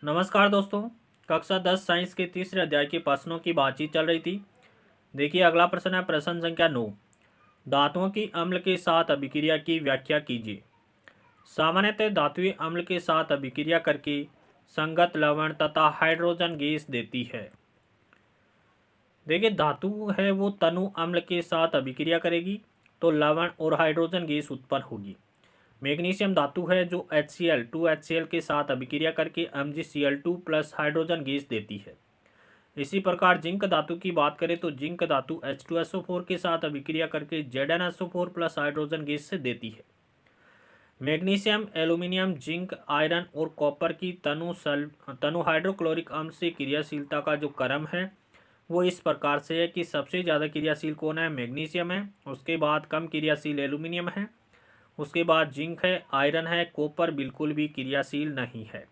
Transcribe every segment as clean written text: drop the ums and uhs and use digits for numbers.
नमस्कार दोस्तों। कक्षा 10 साइंस के तीसरे अध्याय के प्रश्नों की बातचीत चल रही थी। देखिए अगला प्रश्न है प्रश्न संख्या 9। धातुओं की अम्ल के साथ अभिक्रिया की व्याख्या कीजिए। सामान्यतः धातुएं अम्ल के साथ अभिक्रिया करके संगत लवण तथा हाइड्रोजन गैस देती है। देखिए धातु है वो तनु अम्ल के साथ अभिक्रिया करेगी तो लवण और हाइड्रोजन गैस उत्पन्न होगी। मैग्नीशियम धातु है जो HCl 2HCl के साथ अभिक्रिया करके MgCl2 प्लस हाइड्रोजन गैस देती है। इसी प्रकार जिंक धातु की बात करें तो जिंक धातु H2SO4 के साथ अभिक्रिया करके ZnSO4 प्लस हाइड्रोजन गैस से देती है। मैग्नीशियम, एल्यूमिनियम, जिंक, आयरन और कॉपर की तनु हाइड्रोक्लोरिक अम्ल से क्रियाशीलता का जो क्रम है वो इस प्रकार से है कि सबसे ज़्यादा क्रियाशील कौन है? मैग्नीशियम है, उसके बाद कम क्रियाशील एल्यूमिनियम है, उसके बाद जिंक है, आयरन है, कॉपर बिल्कुल भी क्रियाशील नहीं है।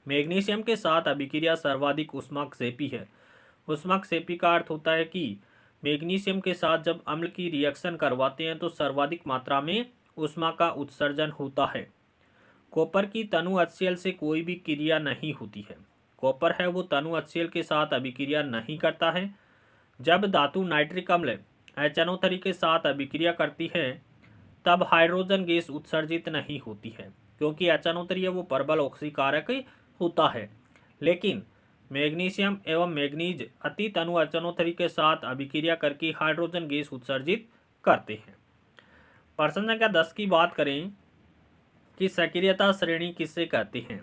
मैग्नीशियम के साथ अभिक्रिया सर्वाधिक ऊष्माक्षेपी है। ऊष्माक्षेपी का अर्थ होता है कि मैग्नीशियम के साथ जब अम्ल की रिएक्शन करवाते हैं तो सर्वाधिक मात्रा में ऊष्मा का उत्सर्जन होता है। कॉपर की तनु HCl से कोई भी क्रिया नहीं होती है। कॉपर है वो तनु HCl के साथ अभिक्रिया नहीं करता है। जब धातु नाइट्रिक अम्ल HNO3 के साथ अभिक्रिया करती है तब हाइड्रोजन गैस उत्सर्जित नहीं होती है क्योंकि HNO3 है वो प्रबल ऑक्सीकारक होता है। लेकिन मैग्नीशियम एवं मैग्नीज अति तनु HNO3 के साथ अभिक्रिया करके हाइड्रोजन गैस उत्सर्जित करते हैं। प्रश्न संख्या 10 की बात करें कि सक्रियता श्रेणी किसे कहते हैं।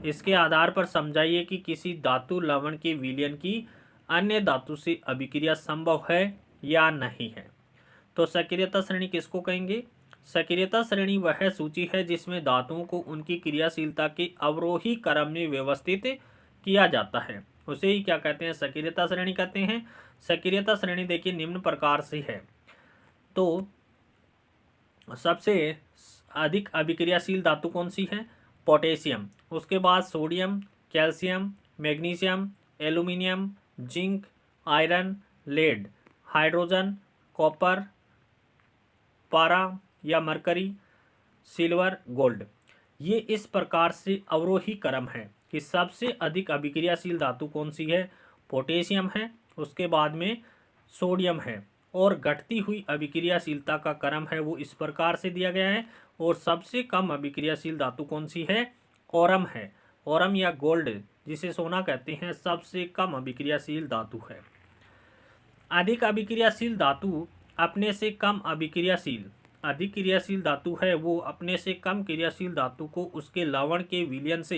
इसके आधार पर समझाइए कि किसी धातु लवण के विलयन की अन्य धातु से अभिक्रिया संभव है या नहीं है। तो सक्रियता श्रेणी किसको कहेंगे? सक्रियता श्रेणी वह सूची है जिसमें धातुओं को उनकी क्रियाशीलता के अवरोही क्रम में व्यवस्थित किया जाता है, उसे ही क्या कहते हैं? सक्रियता श्रेणी कहते हैं। सक्रियता श्रेणी देखिए निम्न प्रकार से है। तो सबसे अधिक अभिक्रियाशील धातु कौन सी है? पोटेशियम, उसके बाद sodium, calcium, magnesium, aluminium, zinc, iron, lead, hydrogen, copper, पारा या मरकरी, सिल्वर, गोल्ड। ये इस प्रकार से अवरोही क्रम है कि सबसे अधिक अभिक्रियाशील धातु कौन सी है? पोटेशियम है, उसके बाद में सोडियम है, और घटती हुई अभिक्रियाशीलता का क्रम है वो इस प्रकार से दिया गया है। और सबसे कम अभिक्रियाशील धातु कौन सी है? ओरम है। ओरम या गोल्ड जिसे सोना कहते हैं सबसे कम अभिक्रियाशील धातु है। अधिक अभिक्रियाशील धातु अपने से कम अभिक्रियाशील अधिक क्रियाशील धातु है वो अपने से कम क्रियाशील धातु को उसके लवण के विलयन से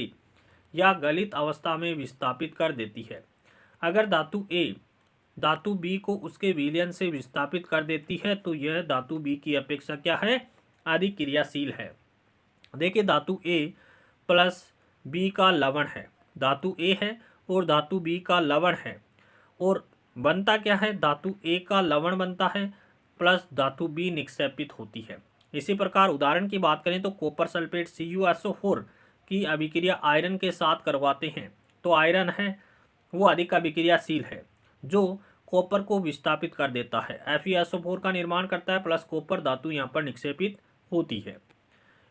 या गलित अवस्था में विस्थापित कर देती है। अगर धातु A धातु B को उसके विलयन से विस्थापित कर देती है तो यह धातु B की अपेक्षा क्या है? अधिक क्रियाशील है। देखिए धातु A प्लस B का लवण है, धातु A है और धातु B का लवण है, और बनता क्या है? धातु A का लवण बनता है प्लस धातु B निक्षेपित होती है। इसी प्रकार उदाहरण की बात करें तो कॉपर सल्फेट CuSO4 की अभिक्रिया आयरन के साथ करवाते हैं तो आयरन है वो अधिक अभिक्रियाशील है जो कॉपर को विस्थापित कर देता है। FeSO4 का निर्माण करता है प्लस कॉपर धातु यहाँ पर निक्षेपित होती है।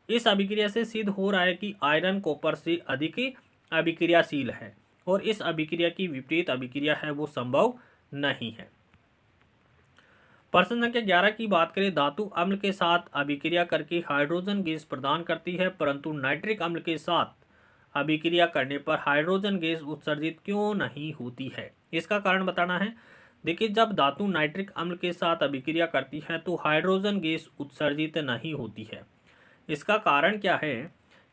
इस अभिक्रिया से सिद्ध हो रहा है कि आयरन कॉपर से अधिक अभिक्रियाशील है और इस अभिक्रिया की विपरीत अभिक्रिया है वो संभव नहीं है। प्रश्न संख्या 11 की बात करें, धातु अम्ल के साथ अभिक्रिया करके हाइड्रोजन गैस प्रदान करती है परंतु नाइट्रिक अम्ल के साथ अभिक्रिया करने पर हाइड्रोजन गैस उत्सर्जित क्यों नहीं होती है? इसका कारण बताना है। देखिए जब धातु नाइट्रिक अम्ल के साथ अभिक्रिया करती है तो हाइड्रोजन गैस उत्सर्जित नहीं होती है। इसका कारण क्या है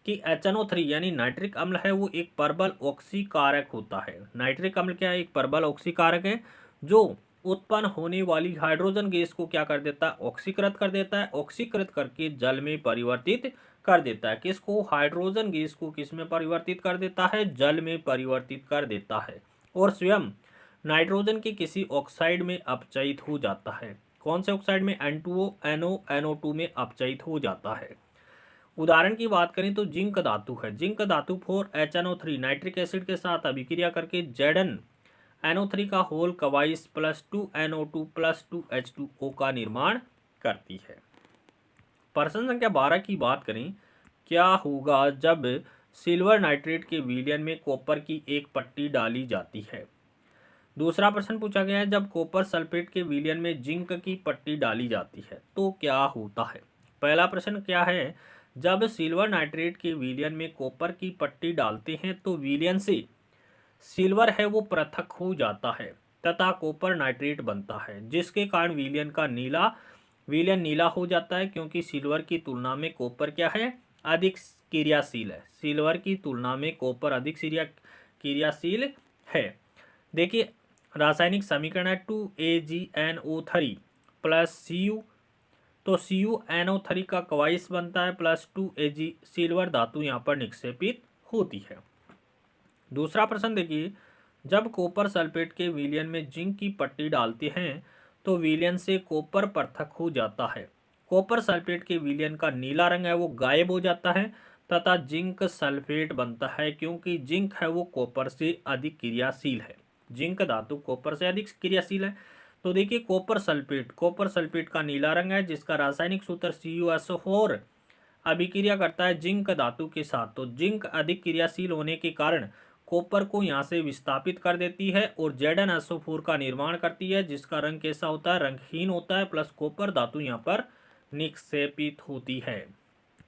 कि HNO3 यानी नाइट्रिक अम्ल है वो एक प्रबल ऑक्सीकारक होता है। नाइट्रिक अम्ल क्या है? एक प्रबल ऑक्सीकारक है जो उत्पन्न होने वाली हाइड्रोजन गैस को क्या कर देता है? ऑक्सीकृत कर देता है। ऑक्सीकृत करके जल में परिवर्तित कर देता है। किसको? हाइड्रोजन गैस को किस में परिवर्तित कर देता है? जल में परिवर्तित कर देता है और स्वयं नाइट्रोजन के किसी ऑक्साइड में अपचयित हो जाता है। कौन से ऑक्साइड में? N2O, NO, NO2 में अपचयित हो जाता है। उदाहरण की बात करें तो जिंक धातु है। जिंक धातु 4HNO3 नाइट्रिक एसिड के साथ अभिक्रिया करके ZnNO3 का whole कवाइस plus 2NO2 plus 2H2O का निर्माण करती है। प्रश्न संख्या 12 की बात करें, क्या होगा जब सिल्वर नाइट्रेट के विलयन में कॉपर की एक पट्टी डाली जाती है। दूसरा प्रश्न पूछा गया है, जब कॉपर सल्फेट के विलयन में जिंक की पट्टी डाली जाती है तो क्या होता है। पहला प्रश्न क्या है, जब सिल्वर नाइट्रेट के विलयन में कॉपर की पट्टी डालते हैं तो विलयन से सिल्वर है वो पृथक हो जाता है तथा कॉपर नाइट्रेट बनता है, जिसके कारण विलयन नीला हो जाता है, क्योंकि सिल्वर की तुलना में कॉपर क्या है, अधिक क्रियाशील है। सिल्वर की तुलना में कॉपर अधिक क्रियाशील है। देखिए रासायनिक समीकरण है 2AgNO3 प्लस Cu, तो CuNO3 का कवाइस बनता है प्लस 2Ag, सिल्वर धातु यहाँ पर निक्षेपित होती है। दूसरा प्रश्न देखिए, जब कॉपर सल्फेट के विलयन में जिंक की पट्टी डालते हैं तो विलयन से कॉपर पृथक हो जाता है। कॉपर सल्फेट के विलयन का नीला रंग है वो गायब हो जाता है तथा जिंक सल्फेट बनता है, क्योंकि जिंक है वो कॉपर से अधिक क्रियाशील है। जिंक धातु कॉपर से अधिक क्रियाशील है। तो देखिए कॉपर सल्फेट का नीला रंग है, जिसका रासायनिक सूत्र CuSO4 अभिक्रिया करता है जिंक धातु के साथ। तो जिंक अधिक क्रियाशील होने के कारण कॉपर को यहाँ से विस्थापित कर देती है और ZnSO4 का निर्माण करती है, जिसका रंग कैसा होता है, रंगहीन होता है, प्लस कॉपर धातु यहाँ पर निक्षेपित होती है।